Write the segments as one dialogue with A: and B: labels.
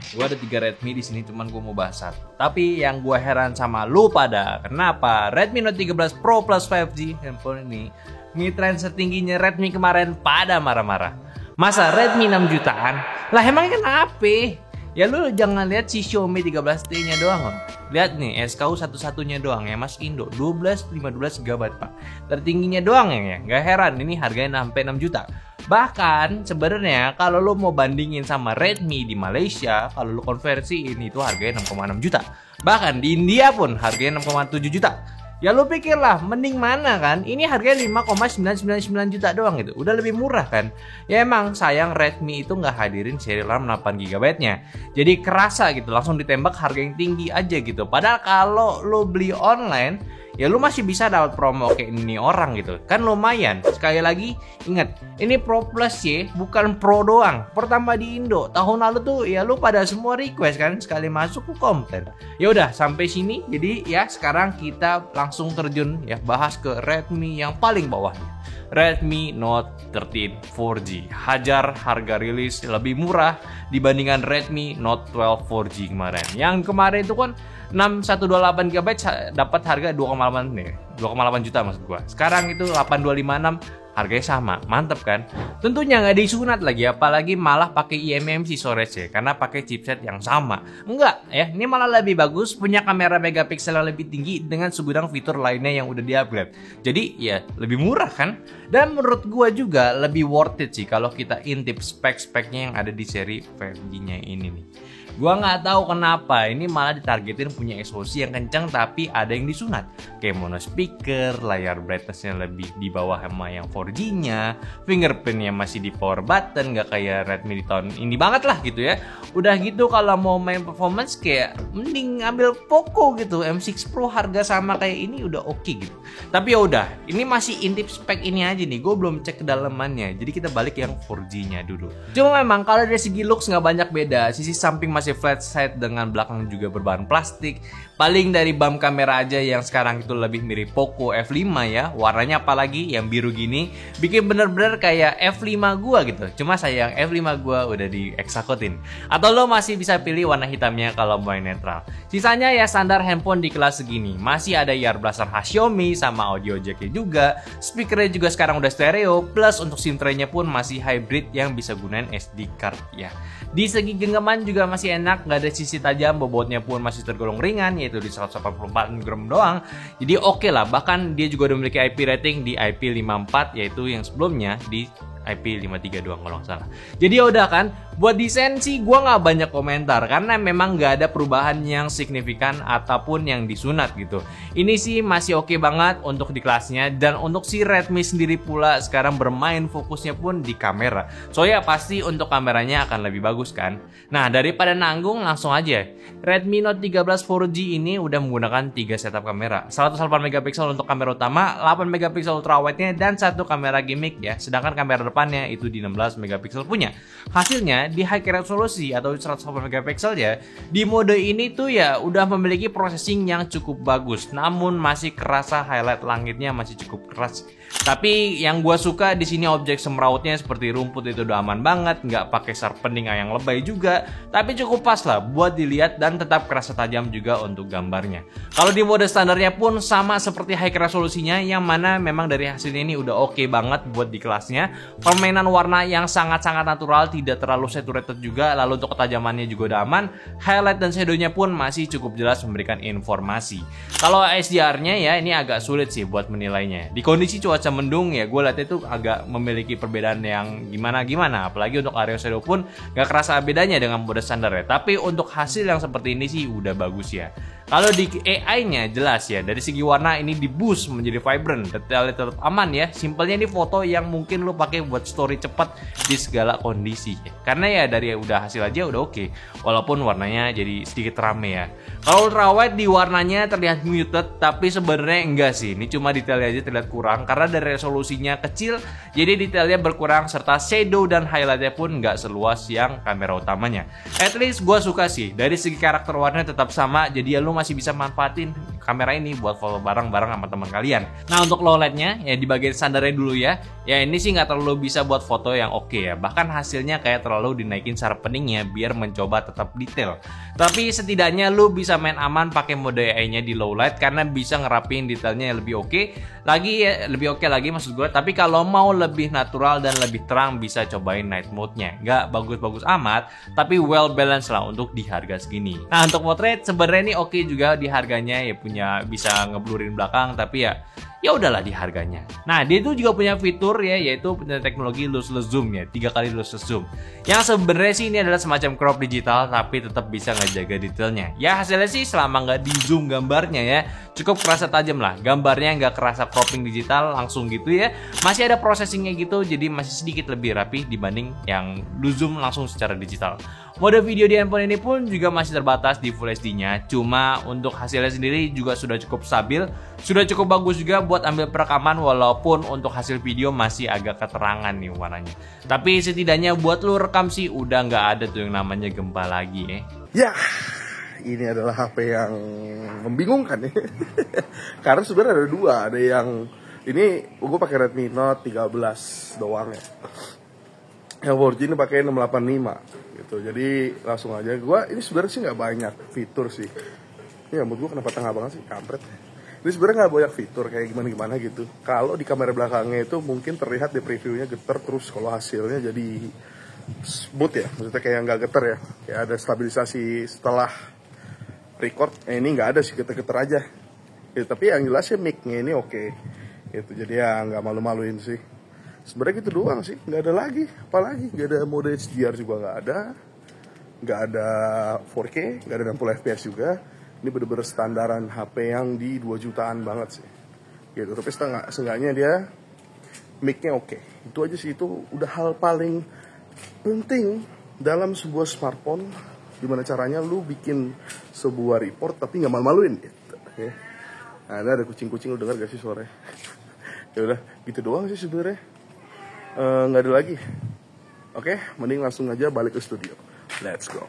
A: Gue ada 3 Redmi di sini, cuman gue mau bahas satu. Tapi yang gue heran sama lu pada, kenapa Redmi Note 13 Pro Plus 5G handphone ini mid-range setingginya Redmi kemarin pada marah-marah. Masa Redmi 6 jutaan? Lah emangnya kenapa? Ya lu jangan lihat si Xiaomi 13T-nya doang loh. Lihat nih SKU satu-satunya doang ya Mas Indo 15 GB Pak. Tertingginya doang ya. Gak heran ini harganya sampai 6 juta. Bahkan sebenarnya kalau lo mau bandingin sama Redmi di Malaysia, kalau lo konversiin itu harganya 6,6 juta. Bahkan di India pun harganya 6,7 juta. Ya lo pikirlah mending mana kan? Ini harganya 5,999 juta doang gitu. Udah lebih murah kan? Ya emang sayang Redmi itu nggak hadirin seri RAM 8 GB-nya. Jadi kerasa gitu, langsung ditembak harga yang tinggi aja gitu. Padahal kalau lo beli online ya lu masih bisa dapat promo kayak ini orang gitu. Kan lumayan. Sekali lagi ingat, ini Pro Plus ya, bukan Pro doang. Pertama di Indo. Tahun lalu tuh ya lu pada semua request kan, sekali masuk ke konten. Ya udah sampai sini. Jadi ya sekarang kita langsung terjun ya bahas ke Redmi yang paling bawahnya. Redmi Note 13 4G. Hajar harga rilis lebih murah dibandingkan Redmi Note 12 4G kemarin. Yang kemarin itu kan 6128 GB dapat harga 2,8 nih. 2,8 juta maksud gua. Sekarang itu 8256 harganya sama. Mantep kan? Tentunya nggak disunat lagi, apalagi malah pakai eMMC storage ya, karena pakai chipset yang sama. Enggak ya, ini malah lebih bagus, punya kamera megapiksel yang lebih tinggi dengan segudang fitur lainnya yang udah di-upgrade. Jadi ya lebih murah kan? Dan menurut gua juga lebih worth it sih kalau kita intip spek-speknya yang ada di seri 5G-nya ini nih. Gua nggak tahu kenapa ini malah ditargetin punya SoC yang kencang tapi ada yang disunat. Kayak mono speaker, layar brightness-nya lebih di bawah sama yang 4G-nya, fingerprint-nya masih di power button, nggak kayak Redmi di tahun ini banget lah gitu ya. Udah gitu kalau mau main performance kayak mending ambil Poco gitu, M6 Pro harga sama kayak ini udah oke gitu. Tapi ya udah, ini masih intip spek ini aja nih, gue belum cek kedalamannya. Jadi kita balik yang 4G-nya dulu. Cuma memang kalau dari segi looks nggak banyak beda, sisi samping masih flat side dengan belakang juga berbahan plastik. Paling dari bump kamera aja yang sekarang itu lebih mirip Poco F5 ya. Warnanya apalagi yang biru gini bikin bener-bener kayak F5 gua gitu. Cuma sayang F5 gua udah dieksakotin. Atau lo masih bisa pilih warna hitamnya kalau main netral. Sisanya ya standar handphone di kelas segini. Masih ada ear blaster khas Xiaomi sama audio jacknya juga. Speakernya juga sekarang udah stereo. Plus untuk SIM tray-nya pun masih hybrid yang bisa gunain SD card ya. Di segi genggaman juga masih enak, nggak ada sisi tajam, bobotnya pun masih tergolong ringan yaitu di 184 gram doang. Jadi oke lah, bahkan dia juga udah memiliki IP rating di IP54 yaitu yang sebelumnya di IP53 doang kalau nggak salah. Jadi ya udah kan, buat desain sih gue nggak banyak komentar karena memang nggak ada perubahan yang signifikan ataupun yang disunat gitu. Ini sih masih oke banget untuk di kelasnya, dan untuk si Redmi sendiri pula sekarang bermain fokusnya pun di kamera. So ya pasti untuk kameranya akan lebih bagus kan. Nah daripada nanggung langsung aja. Redmi Note 13 4G ini udah menggunakan 3 setup kamera. 108 megapiksel untuk kamera utama, 8 megapiksel ultrawide-nya, dan 1 kamera gimmick ya. Sedangkan kamera depannya itu di 16 megapiksel punya. Hasilnya di high resolusi atau 108 megapiksel ya, di mode ini tuh ya udah memiliki processing yang cukup bagus, namun masih kerasa highlight langitnya masih cukup keras. Tapi yang gua suka di sini objek semrautnya seperti rumput itu udah aman banget, nggak pakai sharpening yang lebay juga, tapi cukup pas lah buat dilihat dan tetap kerasa tajam juga untuk gambarnya. Kalau di mode standarnya pun sama seperti high resolusinya, yang mana memang dari hasilnya ini udah oke banget buat di kelasnya. Permainan warna yang sangat-sangat natural, tidak terlalu saturated juga, lalu untuk ketajamannya juga udah aman. Highlight dan shadownya pun masih cukup jelas memberikan informasi. Kalau HDR-nya ya ini agak sulit sih buat menilainya. Di kondisi cuaca mendung ya gue liatnya tuh agak memiliki perbedaan yang gimana-gimana. Apalagi untuk area shadow pun gak kerasa bedanya dengan mode standar ya. Tapi untuk hasil yang seperti ini sih udah bagus ya. Kalau di AI-nya jelas ya, dari segi warna ini di boost menjadi vibrant, detailnya tetap aman ya. Simpelnya ini foto yang mungkin lo pakai buat story cepat di segala kondisi ya. Karena ya dari udah hasil aja udah oke. Walaupun warnanya jadi sedikit rame ya. Kalau ultrawide di warnanya terlihat muted, tapi sebenarnya enggak sih. Ini cuma detailnya aja terlihat kurang karena dari resolusinya kecil, jadi detailnya berkurang serta shadow dan highlightnya pun nggak seluas yang kamera utamanya. At least gue suka sih, dari segi karakter warna tetap sama, jadi ya lo masih bisa manfaatin kamera ini buat foto bareng-bareng sama teman kalian. Nah untuk low lightnya ya di bagian standarnya dulu ya. Ya ini sih nggak terlalu bisa buat foto yang oke ya. Bahkan hasilnya kayak terlalu dinaikin sharpeningnya biar mencoba tetap detail. Tapi setidaknya lu bisa main aman pakai mode AI-nya di low light karena bisa ngerapiin detailnya yang lebih oke. Lebih oke lagi maksud gue. Tapi kalau mau lebih natural dan lebih terang bisa cobain night mode-nya. Nggak bagus-bagus amat, tapi well balance lah untuk di harga segini. Nah untuk portrait sebenarnya ini oke juga di harganya ya, punya bisa ngeblurin belakang, tapi ya udahlah di harganya. Nah dia itu juga punya fitur ya, yaitu punya teknologi lossless zoom ya, 3 kali lossless zoom. Yang sebenarnya sih ini adalah semacam crop digital tapi tetap bisa ngejaga detailnya. Ya hasilnya sih selama nggak di zoom gambarnya ya, cukup kerasa tajam lah. Gambarnya nggak kerasa cropping digital langsung gitu ya. Masih ada processingnya gitu, jadi masih sedikit lebih rapi dibanding yang lu zoom langsung secara digital. Mode video di handphone ini pun juga masih terbatas di Full HD-nya. Cuma untuk hasilnya sendiri juga sudah cukup stabil, sudah cukup bagus juga buat ambil perekaman, walaupun untuk hasil video masih agak keterangan nih warnanya. Tapi setidaknya buat lu rekam sih udah nggak ada tuh yang namanya gempa lagi ya.
B: Ya, ini adalah HP yang membingungkan ya. Karena sebenarnya ada dua, ada yang ini gue pakai Redmi Note 13 doang ya. Yang 4G ini pakai 685 gitu. Jadi langsung aja ini sebenarnya sih nggak banyak fitur sih. Ya menurut gue kenapa tengah banget sih, kampret. Ini sebenarnya nggak banyak fitur kayak gimana gitu. Kalau di kamera belakangnya itu mungkin terlihat di previewnya getar, terus kalau hasilnya jadi smooth ya, maksudnya kayak nggak getar ya. Kayak ada stabilisasi setelah record. Ini nggak ada sih, getar-getar aja. Ya, tapi yang jelasnya mic-nya ini oke. Gitu. Jadi ya nggak malu-maluin sih. Sebenarnya gitu doang sih, nggak ada lagi, apalagi nggak ada mode HDR juga nggak ada 4K, nggak ada 60 fps juga. Ini bener-bener standaran HP yang di 2 jutaan banget sih. Gitu, tapi seenggaknya dia mic-nya oke. Itu aja sih, itu udah hal paling penting dalam sebuah smartphone. Gimana caranya lu bikin sebuah report tapi nggak malu-maluin gitu. Ya. Nah, ada kucing-kucing, lu dengar gak sih suaranya? Ya udah, gitu doang sih sebenarnya. Nggak ada lagi. Oke, mending langsung aja balik ke studio. Let's go.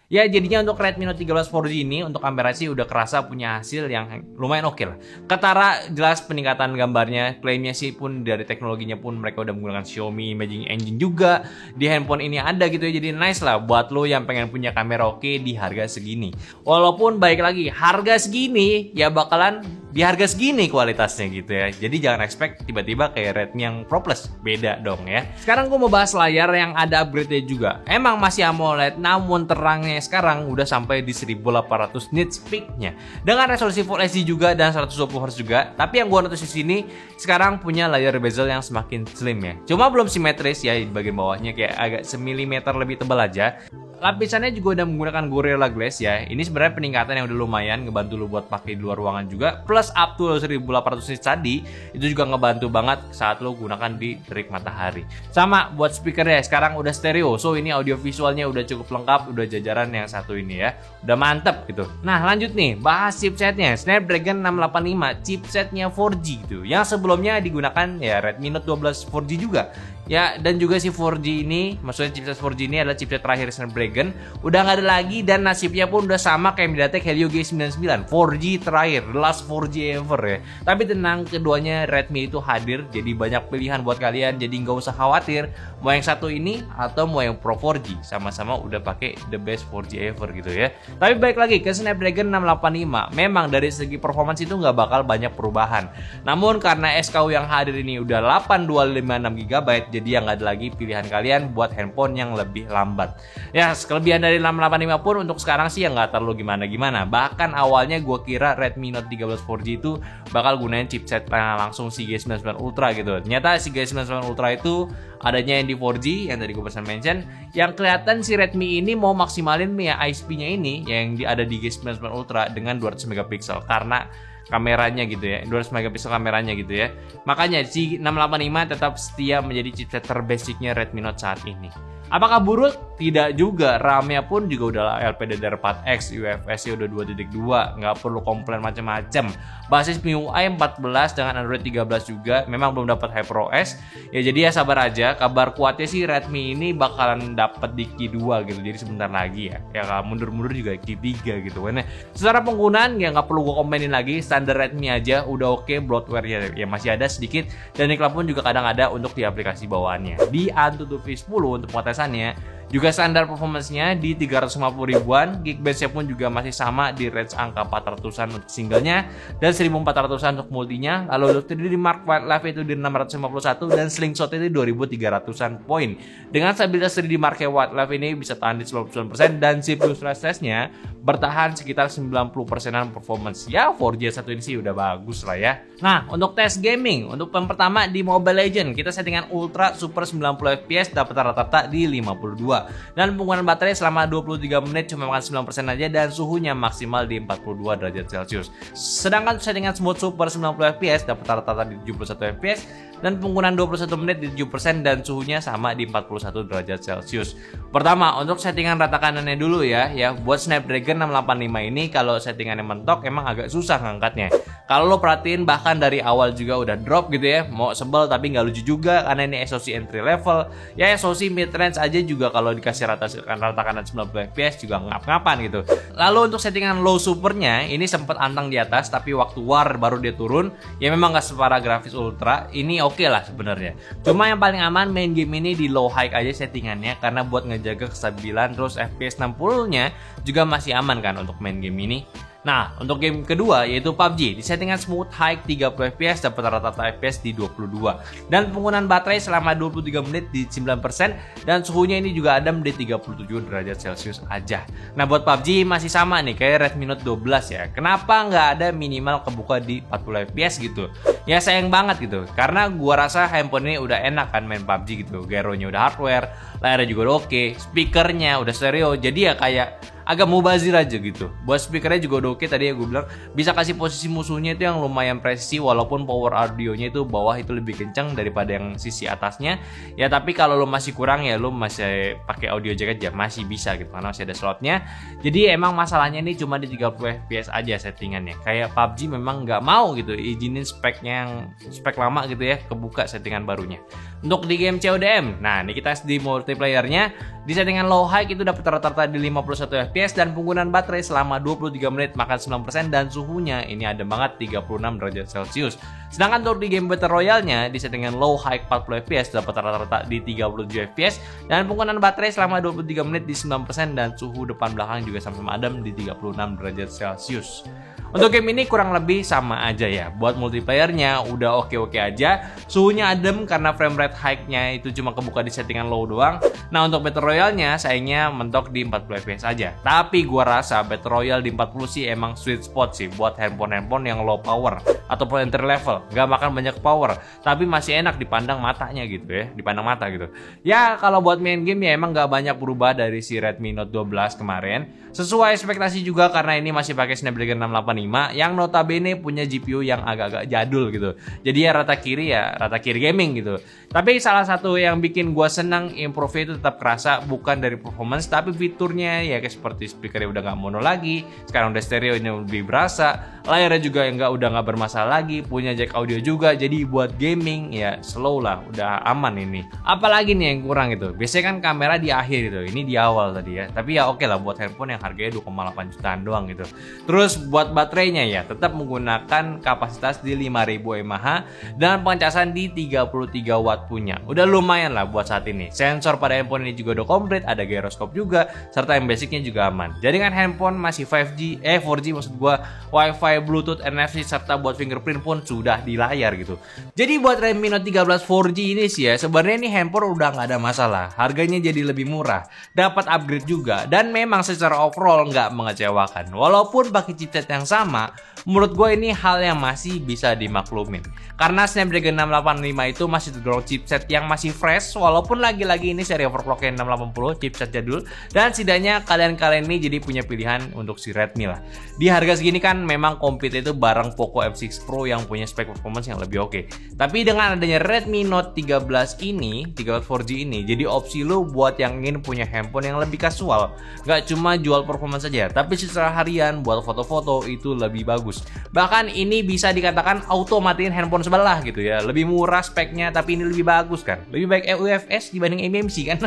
A: Ya jadinya untuk Redmi Note 13 4G ini untuk kamera sih udah kerasa punya hasil yang lumayan oke lah. Ketara jelas peningkatan gambarnya, klaimnya sih pun dari teknologinya pun mereka udah menggunakan Xiaomi Imaging Engine juga di handphone ini ada gitu ya. Jadi nice lah buat lo yang pengen punya kamera oke di harga segini. Walaupun baik lagi harga segini ya bakalan di harga segini kualitasnya gitu ya. Jadi jangan expect tiba-tiba kayak Redmi yang Pro Plus, beda dong ya. Sekarang gue mau bahas layar yang ada upgrade-nya juga. Emang masih AMOLED namun terangnya sekarang udah sampai di 1800 nits peak-nya dengan resolusi Full HD juga dan 120Hz juga. Tapi yang gua notice di sini sekarang punya layar bezel yang semakin slim ya. Cuma belum simetris ya, di bagian bawahnya kayak agak semilimeter lebih tebal aja. Lapisannya juga udah menggunakan Gorilla Glass ya. Ini sebenarnya peningkatan yang udah lumayan, ngebantu lu buat pakai di luar ruangan juga. Plus up to 1800 nits tadi itu juga ngebantu banget saat lu gunakan di terik matahari. Sama buat speakernya sekarang udah stereo. So ini audio visualnya udah cukup lengkap, udah jajaran yang satu ini ya. Udah mantep gitu. Nah, lanjut nih bahas chipsetnya. Snapdragon 685, chipsetnya 4G gitu. Yang sebelumnya digunakan ya Redmi Note 12 4G juga. Ya, dan juga si 4G ini, maksudnya chipset 4G ini adalah chipset terakhir Snapdragon. Udah nggak ada lagi dan nasibnya pun udah sama kayak MediaTek Helio G99. 4G terakhir, the last 4G ever ya. Tapi tenang, keduanya Redmi itu hadir, jadi banyak pilihan buat kalian. Jadi nggak usah khawatir mau yang satu ini atau mau yang Pro 4G. Sama-sama udah pakai the best 4G ever gitu ya. Tapi balik lagi ke Snapdragon 685. Memang dari segi performance itu nggak bakal banyak perubahan. Namun karena SKU yang hadir ini udah 8256GB, jadi yang nggak ada lagi pilihan kalian buat handphone yang lebih lambat. Ya, kelebihan dari 685 pun untuk sekarang sih ya nggak terlalu gimana-gimana. Bahkan awalnya gue kira Redmi Note 13 4G itu bakal gunain chipset langsung si G99 Ultra gitu. Ternyata si G99 Ultra itu adanya yang di 4G yang tadi gue pesan mention. Yang kelihatan si Redmi ini mau maksimalin ya ISP-nya ini yang ada di G99 Ultra dengan 200 megapiksel karena kameranya gitu ya, 200 megapiksel kameranya gitu ya. Makanya si 685 tetap setia menjadi chipset terbasicnya Redmi Note saat ini. Apakah buruk? Tidak juga, RAM-nya pun juga udah LPDDR4X, UFS-nya udah 2.2, nggak perlu komplain macam-macam. Basis MIUI 14 dengan Android 13 juga, memang belum dapat HyperOS. Ya jadi ya sabar aja, kabar kuatnya sih Redmi ini bakalan dapat di Q2 gitu, jadi sebentar lagi ya. Ya mundur-mundur juga Q3 gitu kan. Secara penggunaan ya nggak perlu gue komenin lagi, standar Redmi aja udah oke, bloatware ya masih ada sedikit, dan iklan pun juga kadang ada untuk di aplikasi bawaannya. Di AnTuTu V10 untuk pengetesannya juga standar performance-nya di 350 ribuan, Geekbench-nya pun juga masih sama di range angka 400-an untuk singlenya dan 1400-an untuk multinya. Lalu untuk 3D Mark Wildlife itu di 651 dan Slingshot itu di 2300-an poin. Dengan stabilitas 3D Mark Wildlife ini bisa tahan di 99% dan CPU stress test-nya bertahan sekitar 90%-an performance. Ya 4G 1 ini sih udah bagus lah ya. Nah, untuk tes gaming, untuk yang pertama di Mobile Legends kita settingan Ultra Super 90 FPS dapat rata-rata di 52. Dan penggunaan baterai selama 23 menit cuma makan 9% aja dan suhunya maksimal di 42 derajat Celcius. Sedangkan settingan Smooth Super 90 FPS dapat rata-rata di 71 FPS dan penggunaan 21 menit di 7% dan suhunya sama di 41 derajat Celcius. Pertama, untuk settingan rata kanannya dulu ya buat Snapdragon 685 ini kalau settingannya mentok emang agak susah ngangkatnya. Kalau lo perhatiin bahkan dari awal juga udah drop gitu ya, mau sebel tapi nggak lucu juga karena ini SoC entry level. Ya SoC mid range aja juga kalau dikasih rata kanan 90 fps juga ngap-ngapan gitu. Lalu untuk settingan low supernya ini sempat antang di atas tapi waktu war baru dia turun. Ya memang nggak separah grafis ultra, ini oke lah sebenarnya. Cuma yang paling aman main game ini di low high aja settingannya karena buat ngejaga kestabilan, terus FPS 60-nya juga masih aman kan untuk main game ini. Nah, untuk game kedua yaitu PUBG, di settingan Smooth High 30 fps dapat rata-rata FPS di 22 dan penggunaan baterai selama 23 menit di 9% dan suhunya ini juga adem di 37 derajat Celcius aja. Nah, buat PUBG masih sama nih kayak Redmi Note 12 ya. Kenapa nggak ada minimal kebuka di 40 fps gitu? Ya sayang banget gitu, karena gua rasa handphone ini udah enak kan main PUBG gitu. Gyro-nya udah hardware, layarnya juga udah oke, speakernya udah stereo, jadi ya kayak agak mubazir aja gitu. Buat speakernya juga udah oke, tadi ya gue bilang bisa kasih posisi musuhnya itu yang lumayan presisi walaupun power audionya itu bawah itu lebih kencang daripada yang sisi atasnya. Ya tapi kalau lo masih kurang ya lo masih pakai audio jack aja masih bisa gitu karena masih ada slotnya. Jadi emang masalahnya ini cuma di 30 fps aja settingannya. Kayak PUBG memang nggak mau gitu izinin speknya yang spek lama gitu ya kebuka settingan barunya. Untuk di game CODM, nah ini kita di multiplayernya di settingan low high itu dapat rata-rata di 51 fps dan penggunaan baterai selama 23 menit makan 9% dan suhunya ini adem banget 36 derajat Celcius. Sedangkan untuk di game Battle Royale-nya di settingan low high 40 fps dapat rata-rata di 37 fps dan penggunaan baterai selama 23 menit di 9% dan suhu depan belakang juga sama-sama adem di 36 derajat Celcius. Untuk game ini kurang lebih sama aja ya. Buat multiplayernya udah oke-oke aja. Suhunya adem karena frame rate high-nya itu cuma kebuka di settingan low doang. Nah untuk Battle Royale-nya sayangnya mentok di 40 fps aja. Tapi gua rasa Battle Royale di 40 sih emang sweet spot sih buat handphone-handphone yang low power ataupun entry level. Gak makan banyak power, tapi masih enak dipandang matanya gitu ya. Dipandang mata gitu. Ya kalau buat main game ya emang gak banyak berubah dari si Redmi Note 12 kemarin. Sesuai ekspektasi juga karena ini masih pakai Snapdragon 685 yang notabene punya GPU yang agak-agak jadul gitu. Jadi ya rata kiri gaming gitu. Tapi salah satu yang bikin gua senang improve itu tetap kerasa bukan dari performance tapi fiturnya ya kayak seperti speakernya udah nggak mono lagi, sekarang udah stereo ini lebih berasa, layarnya juga udah nggak bermasalah lagi, punya jack audio juga. Jadi buat gaming ya slow lah, udah aman ini. Apalagi nih yang kurang itu, biasanya kan kamera di akhir gitu, ini di awal tadi ya. Tapi ya oke lah buat handphone yang harganya 2,8 jutaan doang gitu. Terus buat baterainya ya tetap menggunakan kapasitas di 5000 mAh dan pengecasan di 33 watt punya. Udah lumayan lah buat saat ini. Sensor pada handphone ini juga udah komplit, ada gyroscope juga, serta yang basicnya juga aman. Jaringan handphone masih 4G maksud gua, Wi-Fi, Bluetooth, NFC serta buat fingerprint pun sudah di layar gitu. Jadi buat Redmi Note 13 4G ini sih ya sebenarnya ini handphone udah nggak ada masalah. Harganya jadi lebih murah, dapat upgrade juga dan memang secara overall nggak mengecewakan. Walaupun pakai chipset yang sama, menurut gue ini hal yang masih bisa dimaklumin. Karena Snapdragon 685 itu masih tergolong chipset yang masih fresh, walaupun lagi-lagi ini seri overclocknya 680, chipset jadul, dan setidaknya kalian-kalian ini jadi punya pilihan untuk si Redmi lah. Di harga segini kan memang compete itu bareng Poco F6 Pro yang punya spek spek performance yang lebih oke. Tapi dengan adanya Redmi Note 13 ini, 13 4G ini, jadi opsi lo buat yang ingin punya handphone yang lebih casual. Gak cuma jual performance saja, tapi secara harian buat foto-foto itu lebih bagus. Bahkan ini bisa dikatakan auto matiin handphone sebelah gitu ya. Lebih murah speknya, tapi ini lebih bagus kan. Lebih baik UFS dibanding eMMC kan.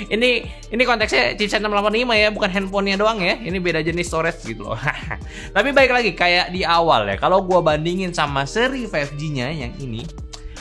A: Ini konteksnya chipset 685 ya, bukan handphonenya doang ya. Ini beda jenis storage gitu loh. Tapi baik lagi kayak di awal ya, kalau gua bandingin sama seri 5G-nya yang ini,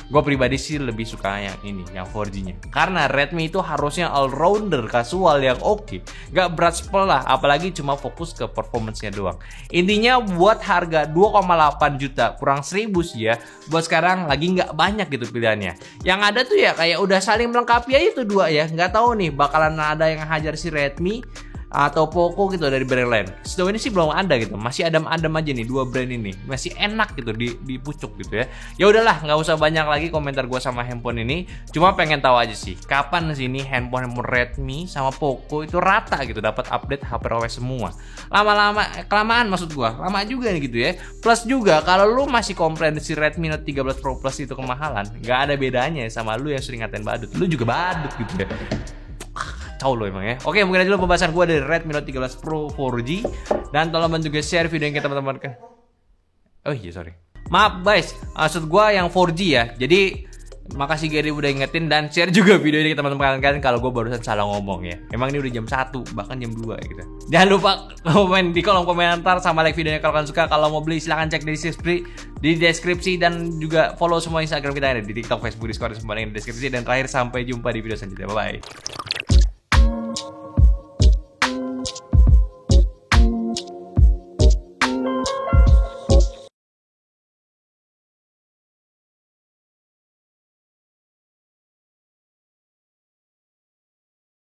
A: gue pribadi sih lebih suka yang ini, yang 4G-nya. Karena Redmi itu harusnya all-rounder, casual yang oke. Gak berat sebelah, apalagi cuma fokus ke performance-nya doang. Intinya buat harga 2,8 juta kurang 1000 sih ya, buat sekarang lagi gak banyak gitu pilihannya. Yang ada tuh ya kayak udah saling melengkapi aja tuh dua ya. Gak tahu nih bakalan ada yang hajar si Redmi atau Poco gitu dari brand lain. Sejauh ini sih belum ada gitu. Masih adem-adem aja nih dua brand ini. Masih enak gitu di pucuk gitu ya. Ya udahlah, nggak usah banyak lagi komentar gue sama handphone ini. Cuma pengen tahu aja sih, kapan sih ini handphone Redmi sama Poco itu rata gitu dapat update HarmonyOS semua. Lama-lama kelamaan maksud gue. Lama juga nih gitu ya. Plus juga kalau lu masih komplain si Redmi Note 13 Pro Plus itu kemahalan, nggak ada bedanya sama lu yang sering ngatain badut. Lu juga badut gitu ya. Kacau lo emang ya. Oke, mungkin aja lo pembahasan gue dari Redmi Note 13 Pro 4G. Dan tolong juga share video yang kita teman-teman kan. Oh iya sorry. Maaf guys, maksud gue yang 4G ya. Jadi makasih Gary udah ingetin dan share juga video ini ke teman-teman kalian kalau gue barusan salah ngomong ya. Emang ini udah jam 1, bahkan jam 2 gitu. Jangan lupa komen di kolom komentar sama like videonya kalau kalian suka. Kalau mau beli silahkan cek di deskripsi dan juga follow semua Instagram kita ada di TikTok, Facebook, Discord, semua yang di deskripsi. Dan terakhir sampai jumpa di video selanjutnya. Bye bye.